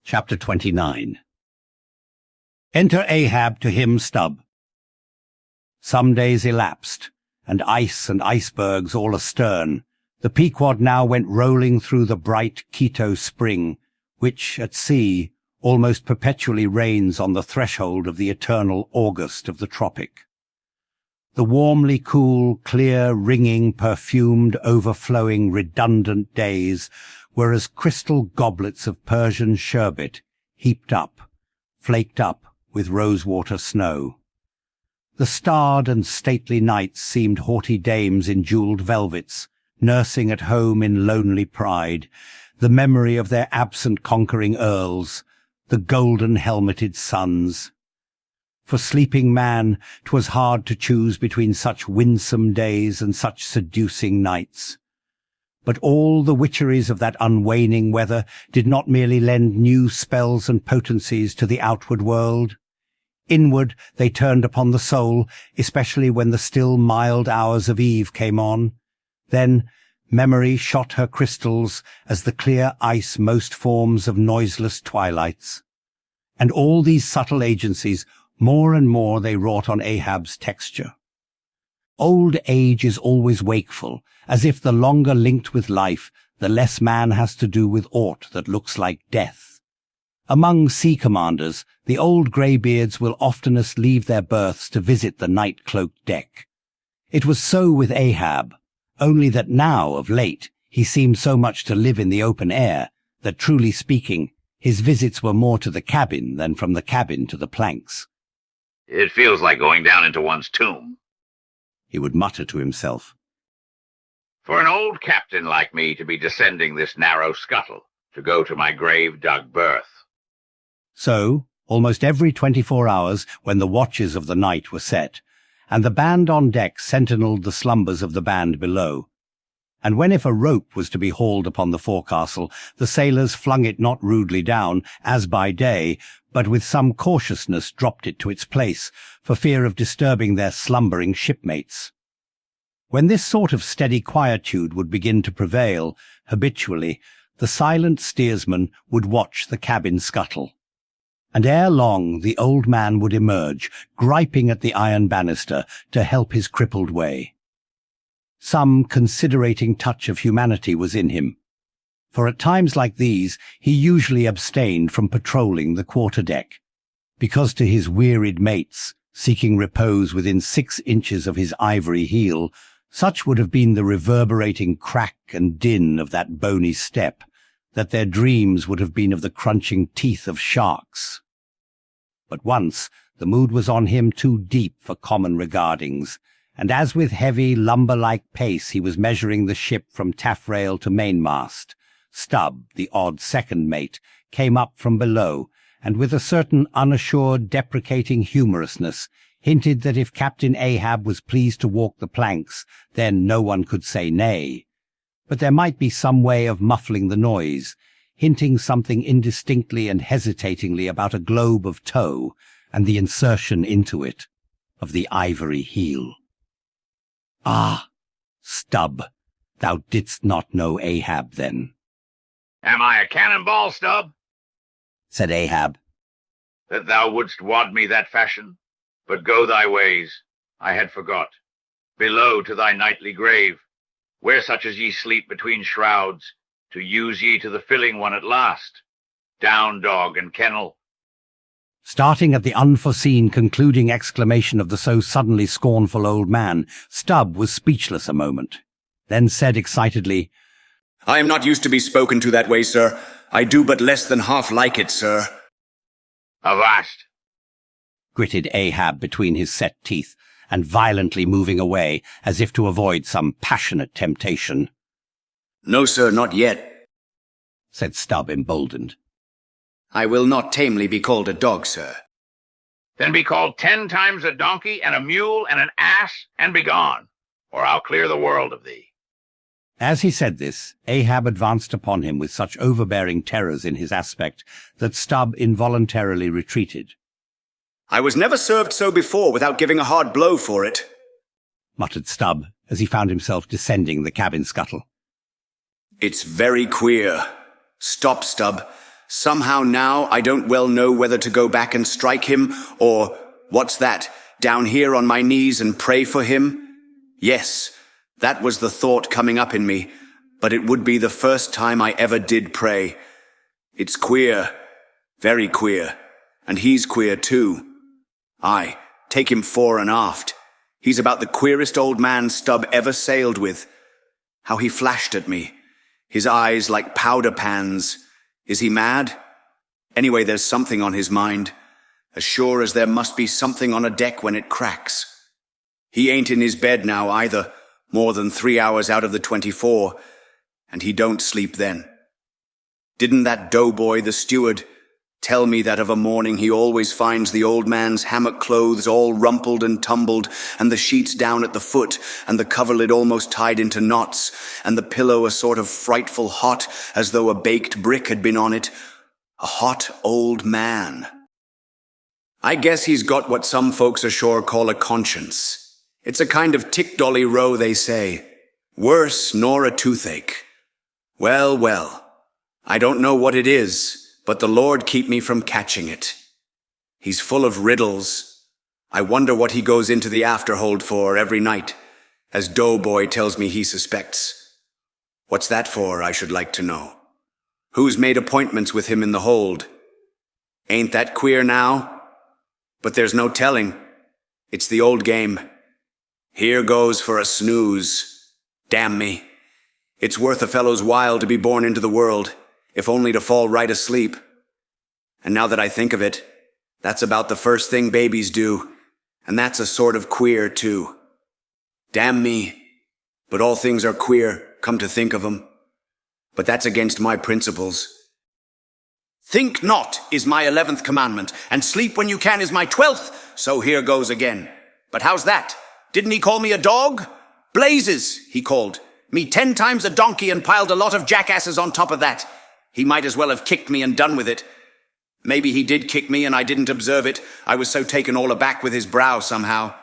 Chapter 29. Enter Ahab to him Stubb. Some days elapsed, and ice and icebergs all astern. The Pequod now went rolling through the bright Quito spring, which, at sea, almost perpetually reigns on the threshold of the eternal August of the tropic. The warmly cool, clear, ringing, perfumed, overflowing, redundant days were as crystal goblets of Persian sherbet, heaped up, flaked up with rosewater snow. The starred and stately nights seemed haughty dames in jewelled velvets, nursing at home in lonely pride the memory of their absent conquering earls, the golden-helmeted suns. For sleeping man, 'twas hard to choose between such winsome days and such seducing nights. But all the witcheries of that unwaning weather did not merely lend new spells and potencies to the outward world. Inward they turned upon the soul, especially when the still mild hours of eve came on. Then memory shot her crystals as the clear ice most forms of noiseless twilights. And all these subtle agencies, more and more they wrought on Ahab's texture. Old age is always wakeful, as if the longer linked with life, the less man has to do with aught that looks like death. Among sea commanders, the old greybeards will oftenest leave their berths to visit the night-cloaked deck. It was so with Ahab, only that now, of late, he seemed so much to live in the open air, that truly speaking, his visits were more to the cabin than from the cabin to the planks. "It feels like going down into one's tomb," he would mutter to himself. "For an old captain like me to be descending this narrow scuttle, to go to my grave-dug berth." So, almost every 24 hours, when the watches of the night were set, and the band on deck sentinelled the slumbers of the band below, and when if a rope was to be hauled upon the forecastle, the sailors flung it not rudely down, as by day, but with some cautiousness dropped it to its place, for fear of disturbing their slumbering shipmates. When this sort of steady quietude would begin to prevail, habitually, the silent steersman would watch the cabin scuttle. And ere long the old man would emerge, griping at the iron banister to help his crippled way. Some considerating touch of humanity was in him, for at times like these he usually abstained from patrolling the quarter-deck, because to his wearied mates, seeking repose within 6 inches of his ivory heel, such would have been the reverberating crack and din of that bony step, that their dreams would have been of the crunching teeth of sharks. But once the mood was on him too deep for common regardings, and as with heavy, lumber-like pace he was measuring the ship from taffrail to mainmast, Stubb, the odd second mate, came up from below, and with a certain unassured, deprecating humorousness, hinted that if Captain Ahab was pleased to walk the planks, then no one could say nay. But there might be some way of muffling the noise, hinting something indistinctly and hesitatingly about a globe of tow, and the insertion into it of the ivory heel. "Ah, Stubb, thou didst not know Ahab then." "Am I a cannonball, Stubb?" said Ahab. "That thou wouldst wad me that fashion? But go thy ways, I had forgot. Below to thy nightly grave, where such as ye sleep between shrouds, to use ye to the filling one at last. Down, dog and kennel." Starting at the unforeseen concluding exclamation of the so suddenly scornful old man, Stubb was speechless a moment, then said excitedly, "I am not used to be spoken to that way, sir. I do but less than half like it, sir." "Avast!" gritted Ahab between his set teeth, and violently moving away, as if to avoid some passionate temptation. "No, sir, not yet," said Stubb, emboldened. "I will not tamely be called a dog, sir." "Then be called 10 times a donkey and a mule and an ass, and begone, or I'll clear the world of thee." As he said this, Ahab advanced upon him with such overbearing terrors in his aspect that Stubb involuntarily retreated. "I was never served so before without giving a hard blow for it," muttered Stubb, as he found himself descending the cabin scuttle. "It's very queer. Stop, Stubb. Somehow now I don't well know whether to go back and strike him, or, what's that, down here on my knees and pray for him? Yes, that was the thought coming up in me, but it would be the first time I ever did pray. It's queer, very queer, and he's queer too. Aye, take him fore and aft. He's about the queerest old man Stubb ever sailed with. How he flashed at me, his eyes like powder pans. Is he mad? Anyway, there's something on his mind, as sure as there must be something on a deck when it cracks. He ain't in his bed now either, more than 3 hours out of the 24, and he don't sleep then. Didn't that doughboy, the steward, tell me that of a morning he always finds the old man's hammock clothes all rumpled and tumbled, and the sheets down at the foot, and the coverlid almost tied into knots, and the pillow a sort of frightful hot, as though a baked brick had been on it. A hot old man. I guess he's got what some folks ashore call a conscience. It's a kind of tick-dolly row, they say. Worse nor a toothache. Well, well, I don't know what it is, but the Lord keep me from catching it. He's full of riddles. I wonder what he goes into the afterhold for every night, as Doughboy tells me he suspects. What's that for, I should like to know? Who's made appointments with him in the hold? Ain't that queer now? But there's no telling. It's the old game. Here goes for a snooze. Damn me. It's worth a fellow's while to be born into the world, if only to fall right asleep. And now that I think of it, that's about the first thing babies do, and that's a sort of queer, too. Damn me, but all things are queer, come to think of 'em. But that's against my principles. Think not is my 11th commandment, and sleep when you can is my 12th, so here goes again. But how's that? Didn't he call me a dog? Blazes, he called me 10 times a donkey and piled a lot of jackasses on top of that. He might as well have kicked me and done with it. Maybe he did kick me and I didn't observe it. I was so taken all aback with his brow somehow.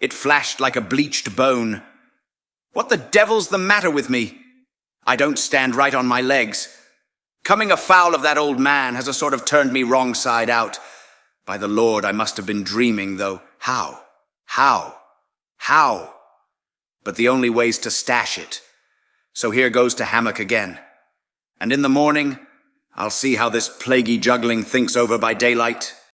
It flashed like a bleached bone. What the devil's the matter with me? I don't stand right on my legs. Coming afoul of that old man has a sort of turned me wrong side out. By the Lord, I must have been dreaming, though. How? But the only way's to stash it. So here goes to hammock again. And in the morning, I'll see how this plaguey juggling thinks over by daylight.